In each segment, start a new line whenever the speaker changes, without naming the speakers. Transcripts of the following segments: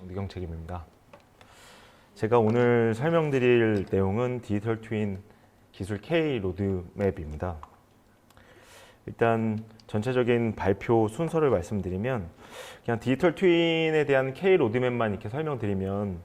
누경책임입니다. 제가 오늘 설명드릴 내용은 디지털 트윈 기술 K 로드맵입니다. 일단 전체적인 발표 순서를 말씀드리면 그냥 디지털 트윈에 대한 K 로드맵만 이렇게 설명드리면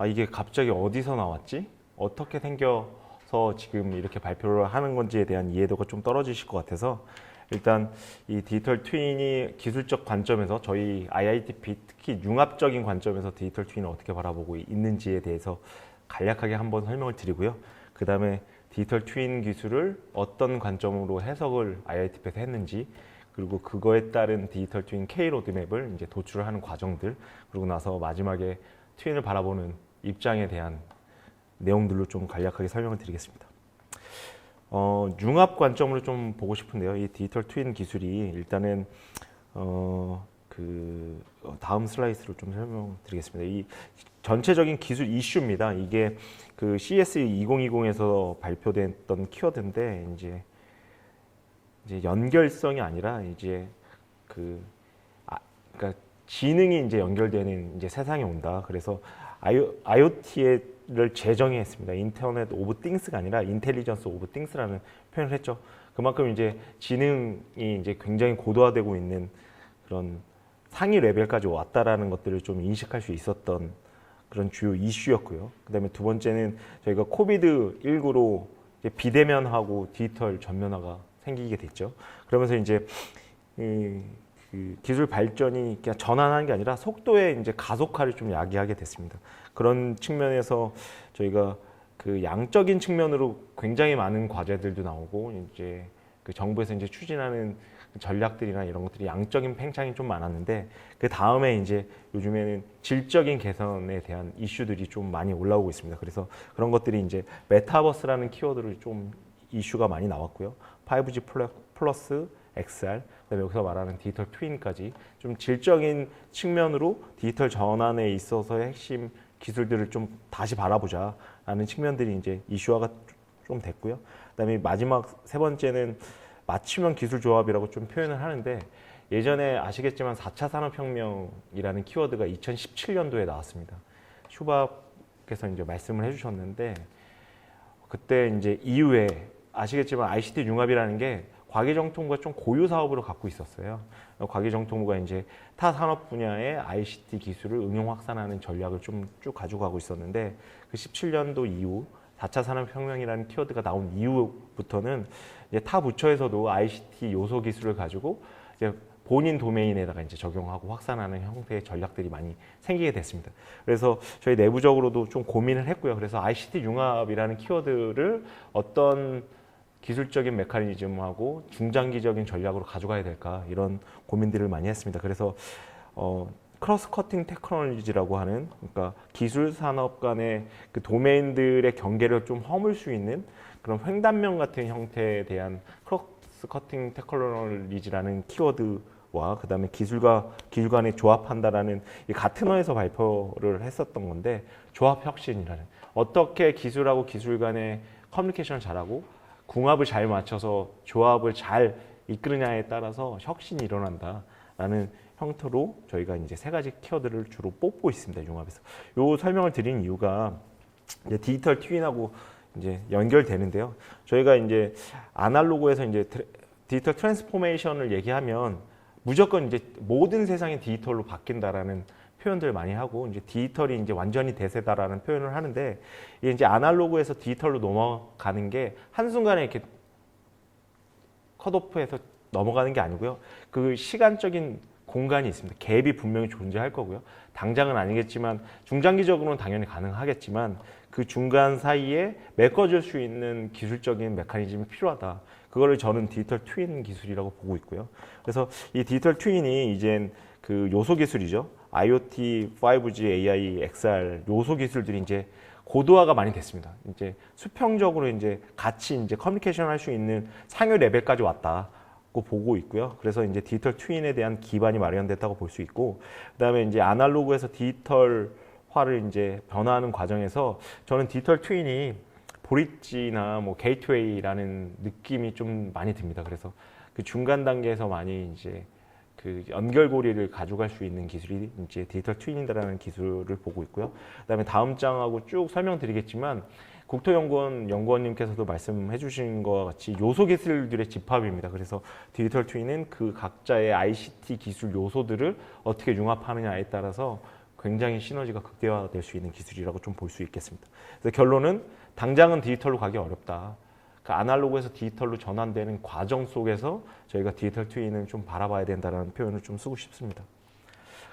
이게 갑자기 어디서 나왔지? 어떻게 생겨서 지금 이렇게 발표를 하는 건지에 대한 이해도가 좀 떨어지실 것 같아서 일단 이 디지털 트윈이 기술적 관점에서 저희 IITP 특히 융합적인 관점에서 디지털 트윈을 어떻게 바라보고 있는지에 대해서 간략하게 한번 설명을 드리고요. 그 다음에 디지털 트윈 기술을 어떤 관점으로 해석을 IITP에서 했는지 그리고 그거에 따른 디지털 트윈 K 로드맵을 이제 도출을 하는 과정들 그리고 나서 마지막에 트윈을 바라보는 입장에 대한 내용들로 좀 간략하게 설명을 드리겠습니다. 융합 관점으로 좀 보고 싶은데요. 이 디지털 트윈 기술이 일단은 다음 슬라이드로 좀 설명드리겠습니다. 이 전체적인 기술 이슈입니다. 이게 그 CES 2020에서 발표됐던 키워드인데 이제 연결성이 아니라 그러니까 지능이 이제 연결되는 이제 세상이 온다. 그래서 IoT를 재정의했습니다. 인터넷 오브 띵스가 아니라 인텔리전스 오브 띵스라는 표현을 했죠. 그만큼 이제 지능이 이제 굉장히 고도화되고 있는 그런 상위 레벨까지 왔다라는 것들을 좀 인식할 수 있었던 그런 주요 이슈였고요. 그다음에 두 번째는 저희가 코비드 19로 이제 비대면하고 디지털 전면화가 생기게 됐죠. 그러면서 이제 그 기술 발전이 그냥 전환하는 게 아니라 속도의 이제 가속화를 좀 야기하게 됐습니다. 그런 측면에서 저희가 그 양적인 측면으로 굉장히 많은 과제들도 나오고 이제 그 정부에서 이제 추진하는 전략들이나 이런 것들이 양적인 팽창이 좀 많았는데 그 다음에 이제 요즘에는 질적인 개선에 대한 이슈들이 좀 많이 올라오고 있습니다. 그래서 그런 것들이 이제 메타버스라는 키워드를 좀 이슈가 많이 나왔고요. 5G 플러스 XR, 그다음에 여기서 말하는 디지털 트윈까지 좀 질적인 측면으로 디지털 전환에 있어서의 핵심 기술들을 좀 다시 바라보자라는 측면들이 이제 이슈화가 좀 됐고요. 그다음에 마지막 세 번째는 맞춤형 기술 조합이라고 좀 표현을 하는데 예전에 아시겠지만 4차 산업혁명이라는 키워드가 2017년도에 나왔습니다. 슈밥께서 이제 말씀을 해주셨는데 그때 이제 이후에 아시겠지만 ICT 융합이라는 게 과기정통부가 좀 고유 사업으로 갖고 있었어요. 과기정통부가 이제 타 산업 분야의 ICT 기술을 응용 확산하는 전략을 좀 쭉 가지고 가고 있었는데 그 17년도 이후 4차 산업혁명이라는 키워드가 나온 이후부터는 이제 타 부처에서도 ICT 요소 기술을 가지고 이제 본인 도메인에다가 이제 적용하고 확산하는 형태의 전략들이 많이 생기게 됐습니다. 그래서 저희 내부적으로도 좀 고민을 했고요. 그래서 ICT 융합이라는 키워드를 어떤 기술적인 메커니즘하고 중장기적인 전략으로 가져가야 될까 이런 고민들을 많이 했습니다. 그래서 크로스 커팅 테크놀로지라고 하는 그러니까 기술 산업 간의 그 도메인들의 경계를 좀 허물 수 있는 그런 횡단면 같은 형태에 대한 크로스 커팅 테크놀로지라는 키워드와 그다음에 기술과 기술 간의 조합한다라는 이 같은 어에서 발표를 했었던 건데 조합 혁신이라는 어떻게 기술하고 기술 간의 커뮤니케이션을 잘하고 궁합을 잘 맞춰서 조합을 잘 이끌느냐에 따라서 혁신이 일어난다라는 형태로 저희가 이제 세 가지 키워드를 주로 뽑고 있습니다. 융합에서. 요 설명을 드린 이유가 이제 디지털 트윈하고 이제 연결되는데요. 저희가 이제 아날로그에서 이제 디지털 트랜스포메이션을 얘기하면 무조건 이제 모든 세상이 디지털로 바뀐다라는 표현들 많이 하고 이제 디지털이 이제 완전히 대세다라는 표현을 하는데 이게 이제 아날로그에서 디지털로 넘어가는 게 한순간에 이렇게 컷오프해서 넘어가는 게 아니고요. 그 시간적인 공간이 있습니다. 갭이 분명히 존재할 거고요. 당장은 아니겠지만 중장기적으로는 당연히 가능하겠지만 그 중간 사이에 메꿔줄 수 있는 기술적인 메커니즘이 필요하다. 그거를 저는 디지털 트윈 기술이라고 보고 있고요. 그래서 이 디지털 트윈이 이젠 그 요소 기술이죠. IoT, 5G, AI, XR 요소 기술들이 이제 고도화가 많이 됐습니다. 이제 수평적으로 이제 같이 이제 커뮤니케이션 할 수 있는 상위 레벨까지 왔다고 보고 있고요. 그래서 이제 디지털 트윈에 대한 기반이 마련됐다고 볼 수 있고, 그다음에 이제 아날로그에서 디지털화를 이제 변화하는 과정에서 저는 디지털 트윈이 브릿지나 뭐 게이트웨이라는 느낌이 좀 많이 듭니다. 그래서 그 중간 단계에서 많이 이제 그 연결고리를 가져갈 수 있는 기술이 이제 디지털 트윈이라는 기술을 보고 있고요. 그다음에 다음 장하고 쭉 설명드리겠지만 국토연구원 연구원님께서도 말씀해 주신 것과 같이 요소 기술들의 집합입니다. 그래서 디지털 트윈은 그 각자의 ICT 기술 요소들을 어떻게 융합하느냐에 따라서 굉장히 시너지가 극대화될 수 있는 기술이라고 좀 볼 수 있겠습니다. 그래서 결론은 당장은 디지털로 가기 어렵다. 그 아날로그에서 디지털로 전환되는 과정 속에서 저희가 디지털 트윈을 좀 바라봐야 된다는 표현을 좀 쓰고 싶습니다.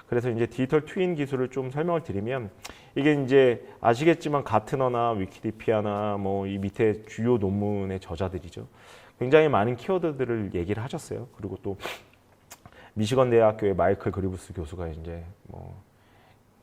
그래서 이제 디지털 트윈 기술을 좀 설명을 드리면 이게 이제 아시겠지만 가트너나 위키디피아나 뭐 이 밑에 주요 논문의 저자들이죠. 굉장히 많은 키워드들을 얘기를 하셨어요. 그리고 또 미시건 대학교의 마이클 그리브스 교수가 이제 뭐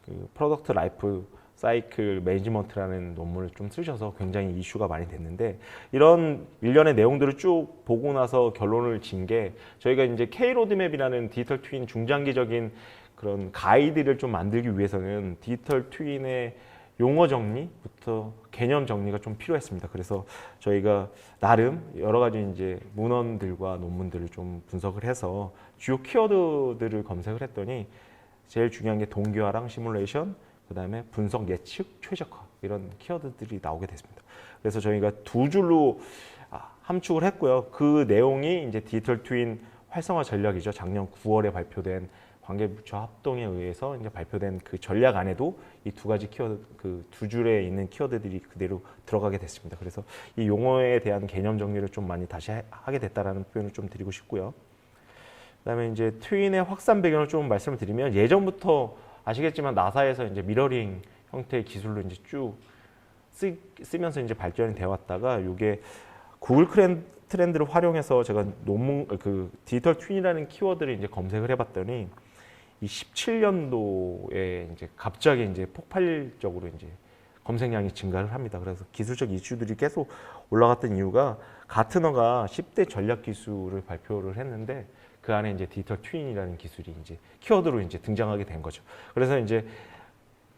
그 프로덕트 라이프 사이클 매니지먼트라는 논문을 좀 쓰셔서 굉장히 이슈가 많이 됐는데 이런 일련의 내용들을 쭉 보고 나서 결론을 진 게 저희가 이제 K-로드맵이라는 디지털 트윈 중장기적인 그런 가이드를 좀 만들기 위해서는 디지털 트윈의 용어 정리부터 개념 정리가 좀 필요했습니다. 그래서 저희가 나름 여러 가지 이제 문헌들과 논문들을 좀 분석을 해서 주요 키워드들을 검색을 했더니 제일 중요한 게 동기화랑 시뮬레이션, 그다음에 분석, 예측, 최적화 이런 키워드들이 나오게 됐습니다. 그래서 저희가 두 줄로 함축을 했고요. 그 내용이 이제 디지털 트윈 활성화 전략이죠. 작년 9월에 발표된 관계부처 합동에 의해서 이제 발표된 그 전략 안에도 이 두 가지 키워드, 그 두 줄에 있는 키워드들이 그대로 들어가게 됐습니다. 그래서 이 용어에 대한 개념 정리를 좀 많이 다시 하게 됐다라는 표현을 좀 드리고 싶고요. 그다음에 이제 트윈의 확산 배경을 좀 말씀을 드리면 예전부터 아시겠지만 나사에서 이제 미러링 형태의 기술로 이제 쭉 쓰면서 이제 발전이 되어 왔다가 이게 구글 트렌드를 활용해서 제가 논문 그 디지털 트윈이라는 키워드를 이제 검색을 해봤더니 이 17년도에 이제 갑자기 이제 폭발적으로 이제 검색량이 증가를 합니다. 그래서 기술적 이슈들이 계속 올라갔던 이유가 가트너가 10대 전략 기술을 발표를 했는데 그 안에 이제 디지털 트윈이라는 기술이 이제 키워드로 이제 등장하게 된 거죠. 그래서 이제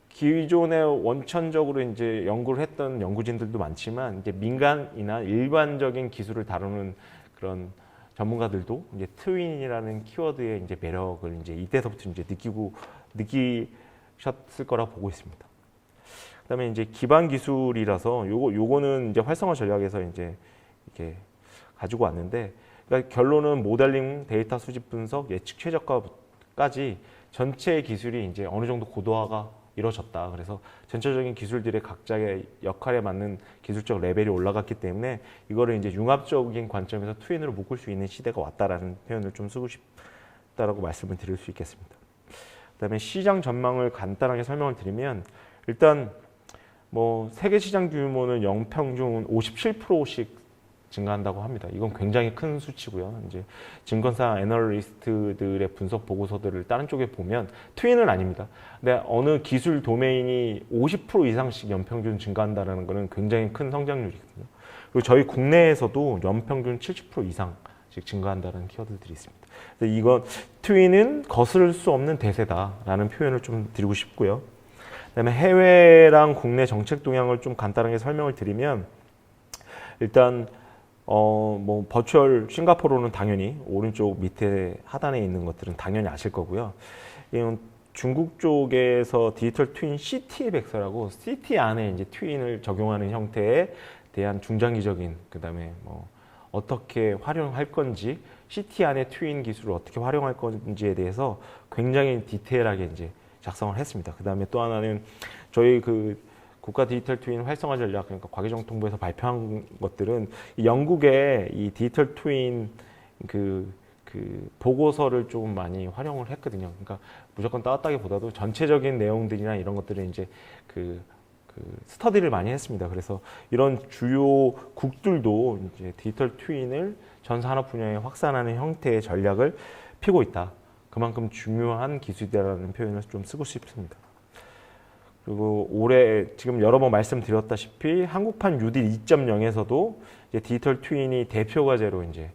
기존에 원천적으로 이제 연구를 했던 연구진들도 많지만 이제 민간이나 일반적인 기술을 다루는 그런 전문가들도 이제 트윈이라는 키워드의 이제 매력을 이제 이때서부터 이제 느끼셨을 거라 보고 있습니다. 그다음에 이제 기반 기술이라서 요거는 이제 활성화 전략에서 이제 이렇게 가지고 왔는데 그러니까 결론은 모델링, 데이터 수집 분석, 예측 최적화까지 전체 기술이 이제 어느 정도 고도화가 이루어졌다. 그래서 전체적인 기술들의 각자의 역할에 맞는 기술적 레벨이 올라갔기 때문에 이거를 이제 융합적인 관점에서 트윈으로 묶을 수 있는 시대가 왔다라는 표현을 좀 쓰고 싶다라고 말씀을 드릴 수 있겠습니다. 그다음에 시장 전망을 간단하게 설명을 드리면 일단 뭐 세계 시장 규모는 연평균 57%씩 증가한다고 합니다. 이건 굉장히 큰 수치고요. 이제 증권사 애널리스트들의 분석 보고서들을 다른 쪽에 보면 트윈은 아닙니다. 근데 어느 기술 도메인이 50% 이상씩 연평균 증가한다는 것은 굉장히 큰 성장률이거든요. 그리고 저희 국내에서도 연평균 70% 이상씩 증가한다는 키워드들이 있습니다. 이건 트윈은 거스를 수 없는 대세다라는 표현을 좀 드리고 싶고요. 그다음에 해외랑 국내 정책 동향을 좀 간단하게 설명을 드리면 일단 뭐 버추얼 싱가포르는 당연히 오른쪽 밑에 하단에 있는 것들은 당연히 아실 거고요. 이건 중국 쪽에서 디지털 트윈 시티 백서라고 시티 안에 이제 트윈을 적용하는 형태에 대한 중장기적인 그다음에 뭐 어떻게 활용할 건지 시티 안에 트윈 기술을 어떻게 활용할 건지에 대해서 굉장히 디테일하게 이제 작성을 했습니다. 그다음에 또 하나는 저희 그 국가 디지털 트윈 활성화 전략, 그러니까 과기정통부에서 발표한 것들은 영국의 이 디지털 트윈 그 보고서를 조금 많이 활용을 했거든요. 그러니까 무조건 따왔다기보다도 전체적인 내용들이나 이런 것들을 이제 그 스터디를 많이 했습니다. 그래서 이런 주요 국들도 이제 디지털 트윈을 전 산업 분야에 확산하는 형태의 전략을 피고 있다. 그만큼 중요한 기술이라는 표현을 좀 쓰고 싶습니다. 그리고 올해 지금 여러 번 말씀드렸다시피 한국판 UD 2.0에서도 이제 디지털 트윈이 대표 과제로 이제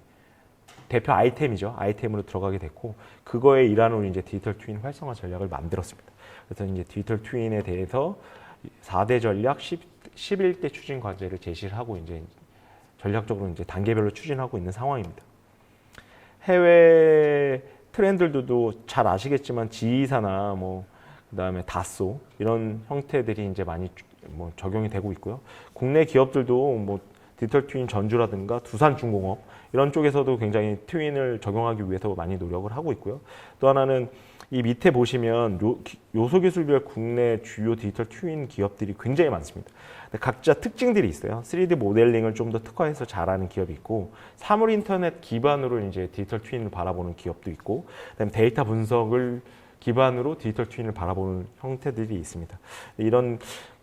대표 아이템이죠. 아이템으로 들어가게 됐고 그거의 일환으로 이제 디지털 트윈 활성화 전략을 만들었습니다. 그래서 이제 디지털 트윈에 대해서 4대 전략, 11대 추진 과제를 제시를 하고 이제 전략적으로 이제 단계별로 추진하고 있는 상황입니다. 해외 트렌들도 잘 아시겠지만 지이사나 뭐 그다음에 다소 이런 형태들이 이제 많이 뭐 적용이 되고 있고요. 국내 기업들도 뭐 디지털 트윈 전주라든가 두산중공업 이런 쪽에서도 굉장히 트윈을 적용하기 위해서 많이 노력을 하고 있고요. 또 하나는 이 밑에 보시면 요소 기술별 국내 주요 디지털 트윈 기업들이 굉장히 많습니다. 각자 특징들이 있어요. 3D 모델링을 좀 더 특화해서 잘하는 기업이 있고, 사물 인터넷 기반으로 이제 디지털 트윈을 바라보는 기업도 있고, 그다음에 데이터 분석을 기반으로 디지털 트윈을 바라보는 형태들이 있습니다.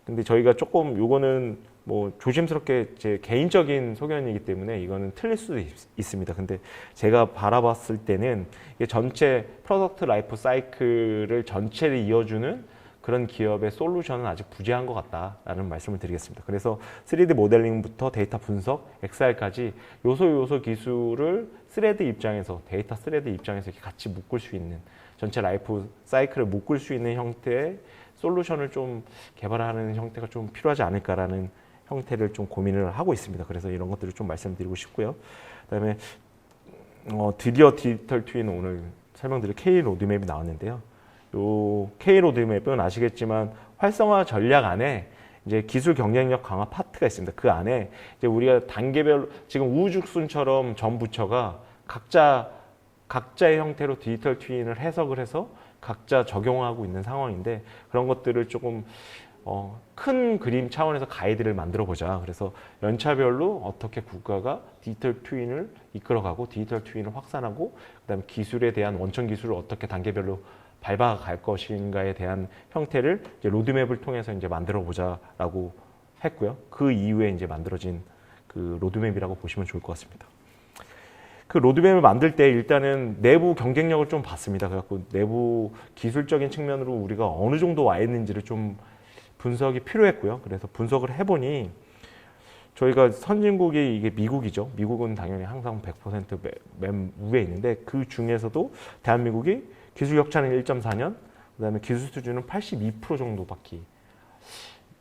근데 저희가 조금 요거는 뭐 조심스럽게 제 개인적인 소견이기 때문에 이거는 틀릴 수도 있습니다. 근데 제가 바라봤을 때는 이게 전체 프로덕트 라이프 사이클을 전체를 이어주는 그런 기업의 솔루션은 아직 부재한 것 같다라는 말씀을 드리겠습니다. 그래서 3D 모델링부터 데이터 분석, XR까지 요소 기술을 스레드 입장에서, 데이터 스레드 입장에서 이렇게 같이 묶을 수 있는, 전체 라이프 사이클을 묶을 수 있는 형태의 솔루션을 좀 개발하는 형태가 좀 필요하지 않을까라는 형태를 좀 고민을 하고 있습니다. 그래서 이런 것들을 좀 말씀드리고 싶고요. 그다음에 드디어 디지털 트윈 오늘 설명드릴 K 로드맵이 나왔는데요. 요 K 로드맵은 아시겠지만 활성화 전략 안에 이제 기술 경쟁력 강화 파트가 있습니다. 그 안에 이제 우리가 단계별로 지금 우후죽순처럼 전 부처가 각자의 형태로 디지털 트윈을 해석을 해서 각자 적용하고 있는 상황인데, 그런 것들을 조금 큰 그림 차원에서 가이드를 만들어 보자. 그래서 연차별로 어떻게 국가가 디지털 트윈을 이끌어가고 디지털 트윈을 확산하고, 그다음에 기술에 대한 원천 기술을 어떻게 단계별로 밟아갈 것인가에 대한 형태를 이제 로드맵을 통해서 이제 만들어 보자라고 했고요. 그 이후에 이제 만들어진 그 로드맵이라고 보시면 좋을 것 같습니다. 그 로드맵을 만들 때 일단은 내부 경쟁력을 좀 봤습니다. 그래갖고 내부 기술적인 측면으로 우리가 어느 정도 와 있는지를 좀 분석이 필요했고요. 그래서 분석을 해보니 저희가 선진국이 이게 미국이죠. 미국은 당연히 항상 100% 맨 위에 있는데, 그 중에서도 대한민국이 기술 격차는 1.4년, 그다음에 기술 수준은 82% 정도밖에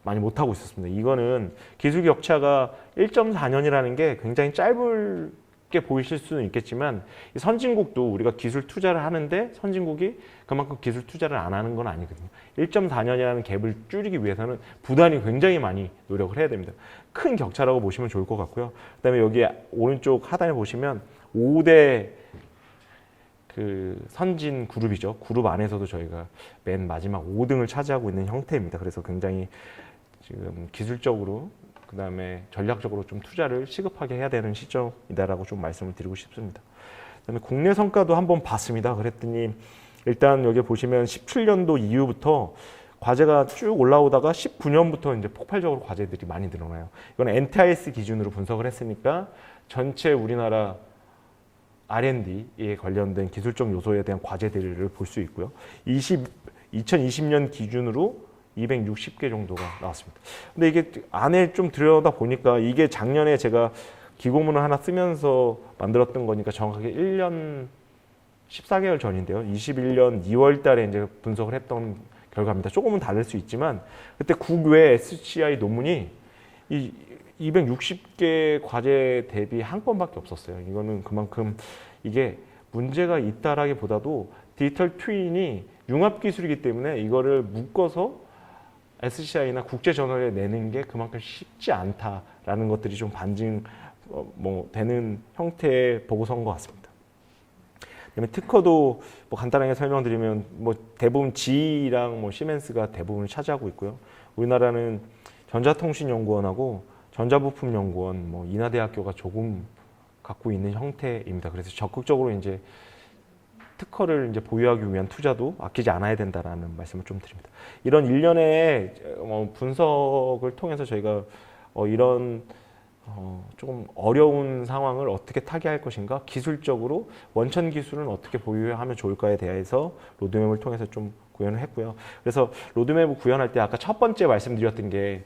많이 못하고 있었습니다. 이거는 기술 격차가 1.4년이라는 게 굉장히 짧게 보이실 수는 있겠지만, 이 선진국도 우리가 기술 투자를 하는데 선진국이 그만큼 기술 투자를 안 하는 건 아니거든요. 1.4년이라는 갭을 줄이기 위해서는 부단히 굉장히 많이 노력을 해야 됩니다. 큰 격차라고 보시면 좋을 것 같고요. 그다음에 여기 오른쪽 하단에 보시면 5대 그 선진 그룹이죠. 그룹 안에서도 저희가 맨 마지막 5등을 차지하고 있는 형태입니다. 그래서 굉장히 지금 기술적으로, 그다음에 전략적으로 좀 투자를 시급하게 해야 되는 시점이다라고 좀 말씀을 드리고 싶습니다. 그다음에 국내 성과도 한번 봤습니다. 그랬더니 일단 여기 보시면 17년도 이후부터 과제가 쭉 올라오다가 19년부터 이제 폭발적으로 과제들이 많이 늘어나요. 이건 NTIS 기준으로 분석을 했으니까 전체 우리나라 R&D에 관련된 기술적 요소에 대한 과제들을 볼 수 있고요. 2020년 기준으로 260개 정도가 나왔습니다. 근데 이게 안에 좀 들여다 보니까 이게 작년에 제가 기고문을 하나 쓰면서 만들었던 거니까 정확하게 1년 14개월 전인데요. 21년 2월 달에 이제 분석을 했던 결과입니다. 조금은 다를 수 있지만, 그때 국외 SCI 논문이 이 260개 과제 대비 한 건밖에 없었어요. 이거는 그만큼 이게 문제가 있다라기보다도 디지털 트윈이 융합 기술이기 때문에 이거를 묶어서 SCI나 국제 저널에 내는 게 그만큼 쉽지 않다라는 것들이 좀 반증 되는 형태의 보고서인 것 같습니다. 그다음에 특허도 뭐 간단하게 설명드리면 뭐 대부분 GE랑 뭐 시멘스가 대부분을 차지하고 있고요. 우리나라는 전자통신연구원하고 전자부품연구원, 뭐 인하대학교가 조금 갖고 있는 형태입니다. 그래서 적극적으로 이제 특허를 이제 보유하기 위한 투자도 아끼지 않아야 된다라는 말씀을 좀 드립니다. 이런 일련의 분석을 통해서 저희가 이런 조금 어려운 상황을 어떻게 타개할 것인가, 기술적으로 원천 기술은 어떻게 보유하면 좋을까에 대해서 로드맵을 통해서 좀 구현을 했고요. 그래서 로드맵을 구현할 때 아까 첫 번째 말씀드렸던 게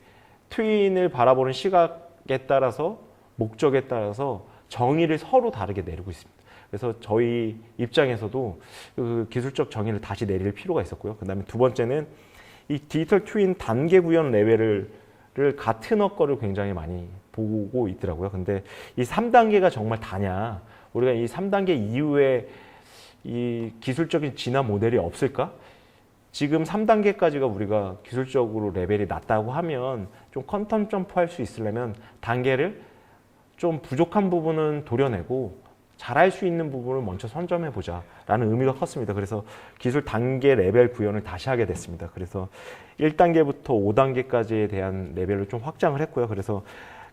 트윈을 바라보는 시각에 따라서, 목적에 따라서 정의를 서로 다르게 내리고 있습니다. 그래서 저희 입장에서도 그 기술적 정의를 다시 내릴 필요가 있었고요. 그 다음에 두 번째는 이 디지털 트윈 단계 구현 레벨을 같은 거를 굉장히 많이 보고 있더라고요. 근데 이 3단계가 정말 다냐, 우리가 이 3단계 이후에 이 기술적인 진화 모델이 없을까? 지금 3단계까지가 우리가 기술적으로 레벨이 낮다고 하면 좀 퀀텀 점프할 수 있으려면 단계를 좀 부족한 부분은 도려내고 잘할 수 있는 부분을 먼저 선점해 보자 라는 의미가 컸습니다. 그래서 기술 단계 레벨 구현을 다시 하게 됐습니다. 그래서 1단계부터 5단계까지에 대한 레벨을 좀 확장을 했고요. 그래서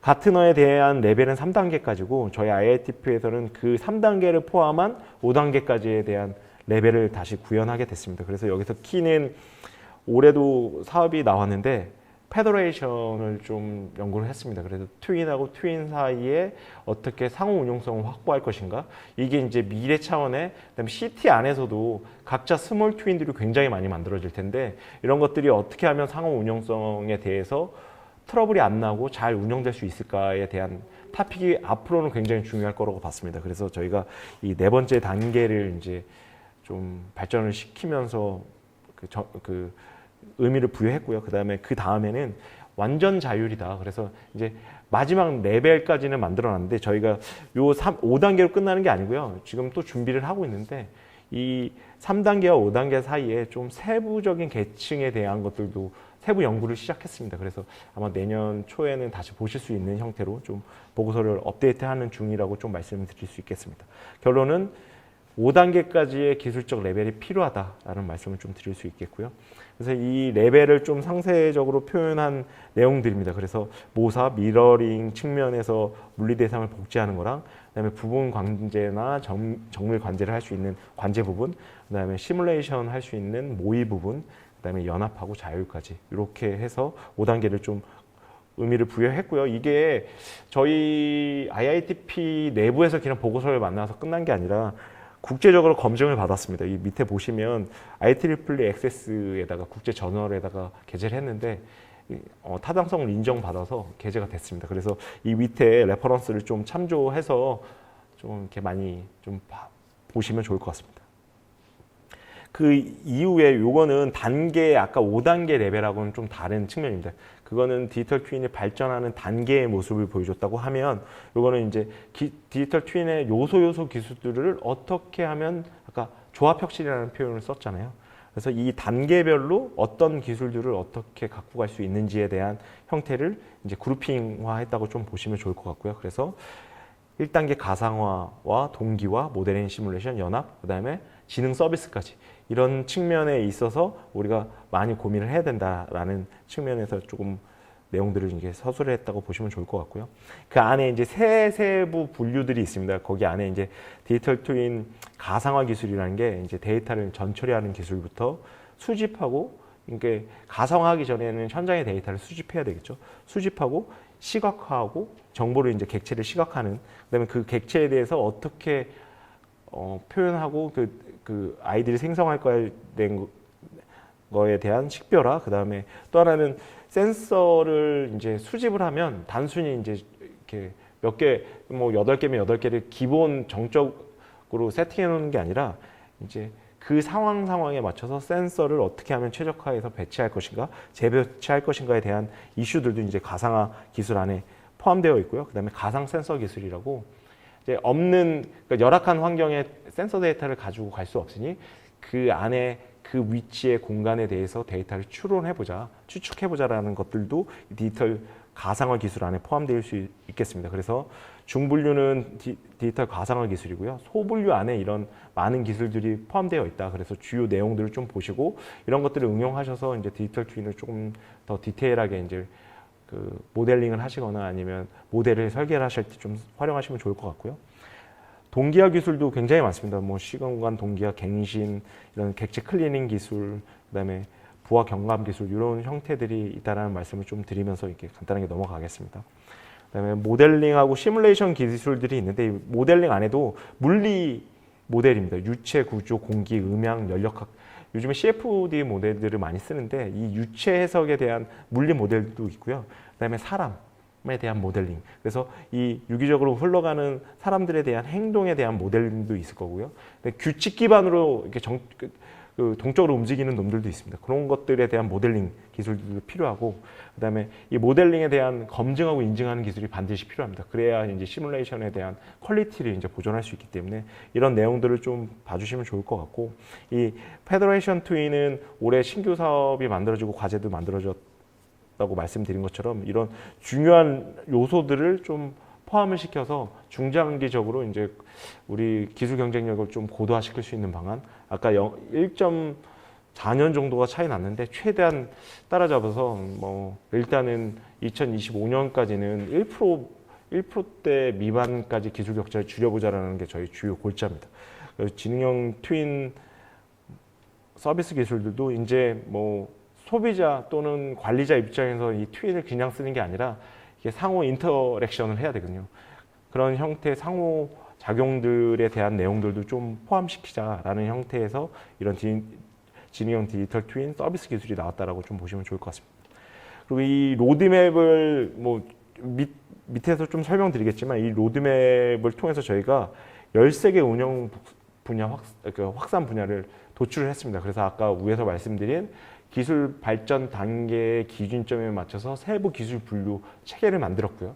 가트너에 대한 레벨은 3단계까지고 저희 IITP에서는 그 3단계를 포함한 5단계까지에 대한 레벨을 다시 구현하게 됐습니다. 그래서 여기서 키는 올해도 사업이 나왔는데 페더레이션을 좀 연구를 했습니다. 그래서 트윈하고 트윈 사이에 어떻게 상호 운용성을 확보할 것인가. 이게 이제 미래 차원의 그다음에 CT 안에서도 각자 스몰 트윈들이 굉장히 많이 만들어질 텐데 이런 것들이 어떻게 하면 상호 운용성에 대해서 트러블이 안 나고 잘 운영될 수 있을까에 대한 타픽이 앞으로는 굉장히 중요할 거라고 봤습니다. 그래서 저희가 이 네 번째 단계를 이제 좀 발전을 시키면서 그 의미를 부여했고요. 그 다음에는 완전 자율이다. 그래서 이제 마지막 레벨까지는 만들어놨는데 저희가 요 5단계로 끝나는 게 아니고요. 지금 또 준비를 하고 있는데 이 3단계와 5단계 사이에 좀 세부적인 계층에 대한 것들도 세부 연구를 시작했습니다. 그래서 아마 내년 초에는 다시 보실 수 있는 형태로 좀 보고서를 업데이트하는 중이라고 좀 말씀을 드릴 수 있겠습니다. 결론은 5단계까지의 기술적 레벨이 필요하다라는 말씀을 좀 드릴 수 있겠고요. 그래서 이 레벨을 좀 상세적으로 표현한 내용들입니다. 그래서 모사, 미러링 측면에서 물리 대상을 복제하는 거랑 그다음에 부분 관제나 정밀 관제를 할 수 있는 관제 부분, 그다음에 시뮬레이션 할 수 있는 모의 부분, 그다음에 연합하고 자율까지 이렇게 해서 5단계를 좀 의미를 부여했고요. 이게 저희 IITP 내부에서 그냥 보고서를 만나서 끝난 게 아니라 국제적으로 검증을 받았습니다. 이 밑에 보시면 IEEE 액세스에다가 국제 저널에다가 게재를 했는데 타당성을 인정받아서 게재가 됐습니다. 그래서 이 밑에 레퍼런스를 좀 참조해서 좀 이렇게 많이 좀 보시면 좋을 것 같습니다. 그 이후에 요거는 단계 아까 5단계 레벨하고는 좀 다른 측면입니다. 그거는 디지털 트윈이 발전하는 단계의 모습을 보여줬다고 하면 요거는 이제 디지털 트윈의 요소 기술들을 어떻게 하면 아까 조합혁신이라는 표현을 썼잖아요. 그래서 이 단계별로 어떤 기술들을 어떻게 갖고 갈 수 있는지에 대한 형태를 이제 그룹핑화했다고 좀 보시면 좋을 것 같고요. 그래서 1단계 가상화와 동기화, 모델링 시뮬레이션, 연합, 그다음에 지능 서비스까지 이런 측면에 있어서 우리가 많이 고민을 해야 된다라는 측면에서 조금 내용들을 이제 서술을 했다고 보시면 좋을 것 같고요. 그 안에 이제 세부 분류들이 있습니다. 거기 안에 이제 디지털 트윈 가상화 기술이라는 게 이제 데이터를 전처리하는 기술부터 수집하고, 그러니까 가상화하기 전에는 현장의 데이터를 수집해야 되겠죠. 수집하고 시각화하고 정보를 이제 객체를 시각화하는, 그다음에 그 객체에 대해서 어떻게 표현하고 그 아이들이 생성할 거에 대한 식별화, 그 다음에 또 하나는 센서를 이제 수집을 하면 단순히 이제 이렇게 몇 개, 뭐 8개면 8개를 기본 정적으로 세팅해 놓는 게 아니라 이제 그 상황에 맞춰서 센서를 어떻게 하면 최적화해서 배치할 것인가, 재배치할 것인가에 대한 이슈들도 이제 가상화 기술 안에 포함되어 있고요. 그 다음에 가상 센서 기술이라고 이제 그러니까 열악한 환경에 센서 데이터를 가지고 갈 수 없으니 그 안에 그 위치의 공간에 대해서 데이터를 추측해보자라는 것들도 디지털 가상화 기술 안에 포함되어 수 있겠습니다. 그래서 중분류는 디지털 가상화 기술이고요. 소분류 안에 이런 많은 기술들이 포함되어 있다. 그래서 주요 내용들을 좀 보시고 이런 것들을 응용하셔서 이제 디지털 트윈을 조금 더 디테일하게 이제 그 모델링을 하시거나 아니면 모델을 설계를 하실 때 좀 활용하시면 좋을 것 같고요. 동기화 기술도 굉장히 많습니다. 뭐 시공간 동기화, 갱신, 이런 객체 클리닝 기술, 그다음에 부하 경감 기술 이런 형태들이 있다라는 말씀을 좀 드리면서 이렇게 간단하게 넘어가겠습니다. 그다음에 모델링하고 시뮬레이션 기술들이 있는데 이 모델링 안에도 물리 모델입니다. 유체 구조, 공기, 음향, 연력학. 요즘에 CFD 모델들을 많이 쓰는데 이 유체 해석에 대한 물리 모델도 있고요. 그다음에 사람에 대한 모델링. 그래서 이 유기적으로 흘러가는 사람들에 대한 행동에 대한 모델링도 있을 거고요. 규칙 기반으로 이렇게 동적으로 움직이는 놈들도 있습니다. 그런 것들에 대한 모델링 기술들도 필요하고, 그다음에 이 모델링에 대한 검증하고 인증하는 기술이 반드시 필요합니다. 그래야 이제 시뮬레이션에 대한 퀄리티를 이제 보존할 수 있기 때문에 이런 내용들을 좀 봐주시면 좋을 것 같고, 이 페더레이션 트윈은 올해 신규 사업이 만들어지고 과제도 만들어졌다고 말씀드린 것처럼 이런 중요한 요소들을 좀 포함을 시켜서 중장기적으로 이제 우리 기술 경쟁력을 좀 고도화시킬 수 있는 방안, 아까 1.4년 정도가 차이 났는데 최대한 따라잡아서 뭐 일단은 2025년까지는 1%대 미만까지 기술 격차를 줄여보자라는 게 저희 주요 골자입니다. 그래서 지능형 트윈 서비스 기술들도 이제 뭐 소비자 또는 관리자 입장에서 이 트윈을 그냥 쓰는 게 아니라 이게 상호 인터랙션을 해야 되거든요. 그런 형태의 상호 작용들에 대한 내용들도 좀 포함시키자라는 형태에서 이런 지능형 디지털 트윈 서비스 기술이 나왔다라고 좀 보시면 좋을 것 같습니다. 그리고 이 로드맵을 뭐 밑에서 좀 설명드리겠지만 이 로드맵을 통해서 저희가 13개 운영 분야 확산 분야를 도출을 했습니다. 그래서 아까 위에서 말씀드린 기술 발전 단계의 기준점에 맞춰서 세부 기술 분류 체계를 만들었고요.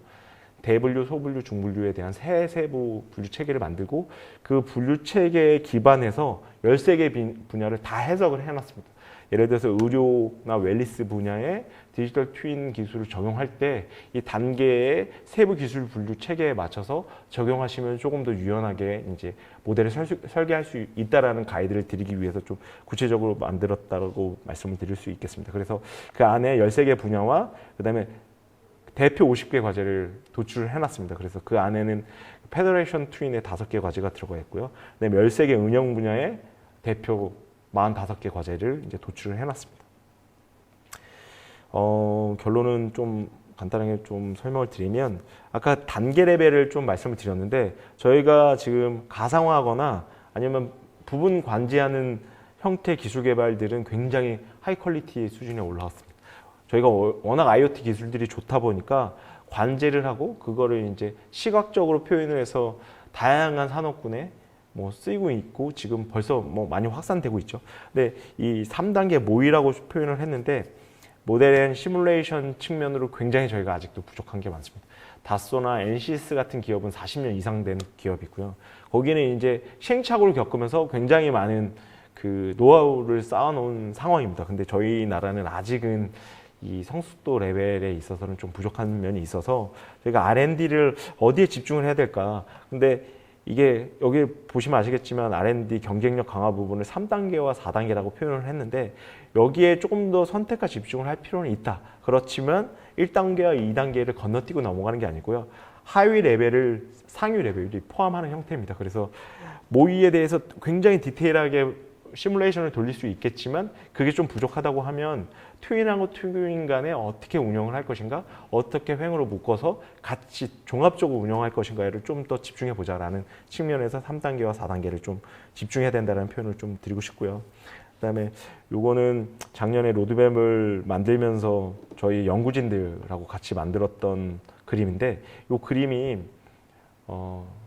대분류, 소분류, 중분류에 대한 세부 분류 체계를 만들고 그 분류 체계에 기반해서 13개 분야를 다 해석을 해놨습니다. 예를 들어서 의료나 웰니스 분야에 디지털 트윈 기술을 적용할 때 이 단계의 세부 기술 분류 체계에 맞춰서 적용하시면 조금 더 유연하게 이제 모델을 설계할 수 있다라는 가이드를 드리기 위해서 좀 구체적으로 만들었다고 말씀을 드릴 수 있겠습니다. 그래서 그 안에 13개 분야와 그다음에 대표 50개 과제를 도출을 해놨습니다. 그래서 그 안에는 페더레이션 트윈의 5개 과제가 들어가 있고요. 그다음에 13개 운영 분야의 대표 45개 과제를 이제 도출을 해놨습니다. 결론은 좀 간단하게 좀 설명을 드리면 아까 단계 레벨을 좀 말씀을 드렸는데 저희가 지금 가상화하거나 아니면 부분 관지하는 형태 기술 개발들은 굉장히 하이 퀄리티 수준에 올라왔습니다. 저희가 워낙 IoT 기술들이 좋다 보니까 관제를 하고 그거를 이제 시각적으로 표현을 해서 다양한 산업군에 뭐 쓰이고 있고 지금 벌써 뭐 많이 확산되고 있죠. 근데 이 3단계 모의라고 표현을 했는데 모델 시뮬레이션 측면으로 굉장히 저희가 아직도 부족한 게 많습니다. 다소나 NCS 같은 기업은 40년 이상 된 기업이고요. 거기는 이제 시행착오를 겪으면서 굉장히 많은 그 노하우를 쌓아놓은 상황입니다. 근데 저희 나라는 아직은 이 성숙도 레벨에 있어서는 좀 부족한 면이 있어서 저희가 R&D를 어디에 집중을 해야 될까? 근데 이게 여기 보시면 아시겠지만 R&D 경쟁력 강화 부분을 3단계와 4단계라고 표현을 했는데 여기에 조금 더 선택과 집중을 할 필요는 있다. 그렇지만 1단계와 2단계를 건너뛰고 넘어가는 게 아니고요. 하위 레벨을 상위 레벨이 포함하는 형태입니다. 그래서 모의에 대해서 굉장히 디테일하게 시뮬레이션을 돌릴 수 있겠지만 그게 좀 부족하다고 하면 트윈하고 트윈 간에 어떻게 운영을 할 것인가, 어떻게 횡으로 묶어서 같이 종합적으로 운영할 것인가를 좀 더 집중해 보자라는 측면에서 3단계와 4단계를 좀 집중해야 된다는 표현을 좀 드리고 싶고요. 그다음에 요거는 작년에 로드맵을 만들면서 저희 연구진들하고 같이 만들었던 그림인데 이 그림이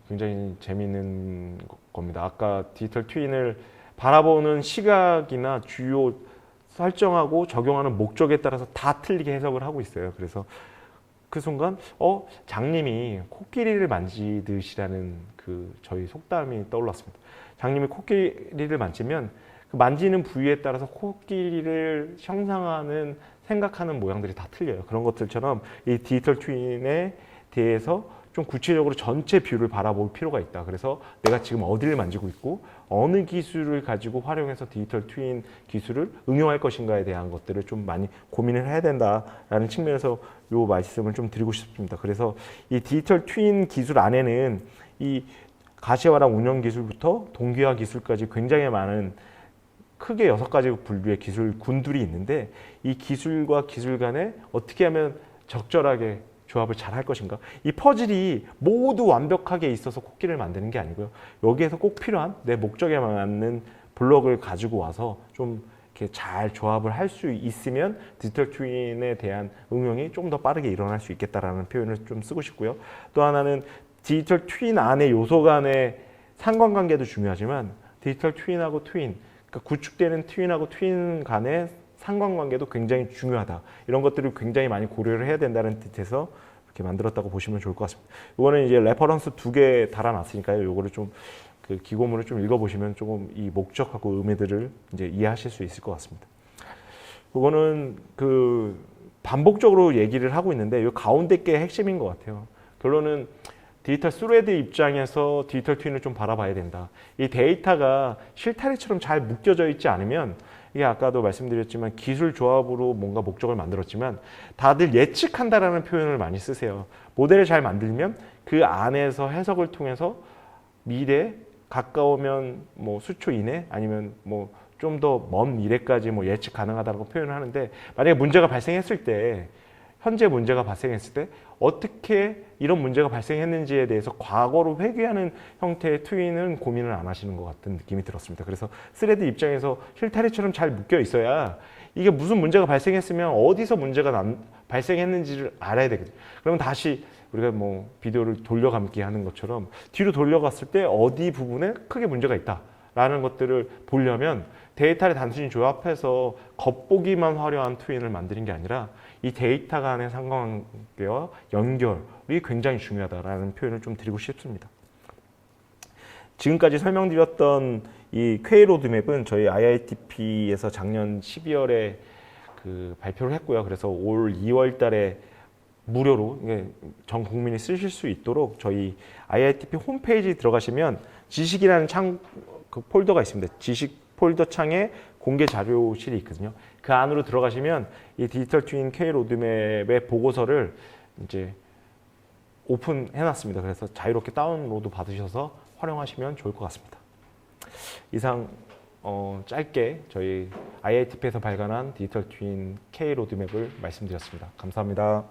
굉장히 재미있는 겁니다. 아까 디지털 트윈을 바라보는 시각이나 주요 설정하고 적용하는 목적에 따라서 다 틀리게 해석을 하고 있어요. 그래서 그 순간 장님이 코끼리를 만지듯이라는 그 저희 속담이 떠올랐습니다. 장님이 코끼리를 만지면 그 만지는 부위에 따라서 코끼리를 형상하는 생각하는 모양들이 다 틀려요. 그런 것들처럼 이 디지털 트윈에 대해서 좀 구체적으로 전체 뷰를 바라볼 필요가 있다. 그래서 내가 지금 어디를 만지고 있고 어느 기술을 가지고 활용해서 디지털 트윈 기술을 응용할 것인가에 대한 것들을 좀 많이 고민을 해야 된다라는 측면에서 이 말씀을 좀 드리고 싶습니다. 그래서 이 디지털 트윈 기술 안에는 이 가시화랑 운영 기술부터 동기화 기술까지 굉장히 많은 크게 6가지 분류의 기술 군들이 있는데 이 기술과 기술 간에 어떻게 하면 적절하게 조합을 잘 할 것인가? 이 퍼즐이 모두 완벽하게 있어서 코끼리를 만드는 게 아니고요. 여기에서 꼭 필요한 내 목적에 맞는 블록을 가지고 와서 좀 이렇게 잘 조합을 할 수 있으면 디지털 트윈에 대한 응용이 좀 더 빠르게 일어날 수 있겠다라는 표현을 좀 쓰고 싶고요. 또 하나는 디지털 트윈 안에 요소 간의 상관관계도 중요하지만 디지털 트윈하고 트윈, 그러니까 구축되는 트윈하고 트윈 간의 상관관계도 굉장히 중요하다. 이런 것들을 굉장히 많이 고려를 해야 된다는 뜻에서 이렇게 만들었다고 보시면 좋을 것 같습니다. 이거는 이제 레퍼런스 2개 달아놨으니까요. 요거를 좀 그 기고문을 좀 읽어보시면 조금 이 목적하고 의미들을 이제 이해하실 수 있을 것 같습니다. 이거는 그 반복적으로 얘기를 하고 있는데 이 가운데 게 핵심인 것 같아요. 결론은 디지털 스레드 입장에서 디지털 트윈을 좀 바라봐야 된다. 이 데이터가 실타래처럼 잘 묶여져 있지 않으면 이게 아까도 말씀드렸지만 기술 조합으로 뭔가 목적을 만들었지만 다들 예측한다라는 표현을 많이 쓰세요. 모델을 잘 만들면 그 안에서 해석을 통해서 미래 가까우면 뭐 수초 이내 아니면 뭐 좀 더 먼 미래까지 뭐 예측 가능하다고 표현을 하는데 만약에 문제가 발생했을 때 현재 문제가 발생했을 때 어떻게 이런 문제가 발생했는지에 대해서 과거로 회귀하는 형태의 트윈은 고민을 안 하시는 것 같은 느낌이 들었습니다. 그래서 스레드 입장에서 실타래처럼 잘 묶여 있어야 이게 무슨 문제가 발생했으면 어디서 문제가 발생했는지를 알아야 되거든요. 그러면 다시 우리가 뭐 비디오를 돌려감기 하는 것처럼 뒤로 돌려갔을 때 어디 부분에 크게 문제가 있다라는 것들을 보려면 데이터를 단순히 조합해서 겉보기만 화려한 트윈을 만드는 게 아니라 이 데이터 간의 상관관계와 연결이 굉장히 중요하다라는 표현을 좀 드리고 싶습니다. 지금까지 설명드렸던 이 퀘이 로드맵은 저희 IITP에서 작년 12월에 그 발표를 했고요. 그래서 올 2월 달에 무료로 전 국민이 쓰실 수 있도록 저희 IITP 홈페이지 들어가시면 지식이라는 그 폴더가 있습니다. 지식 폴더 창에 공개 자료실이 있거든요. 그 안으로 들어가시면 이 디지털 트윈 K 로드맵의 보고서를 이제 오픈해 놨습니다. 그래서 자유롭게 다운로드 받으셔서 활용하시면 좋을 것 같습니다. 이상 짧게 저희 IITP에서 발간한 디지털 트윈 K 로드맵을 말씀드렸습니다. 감사합니다.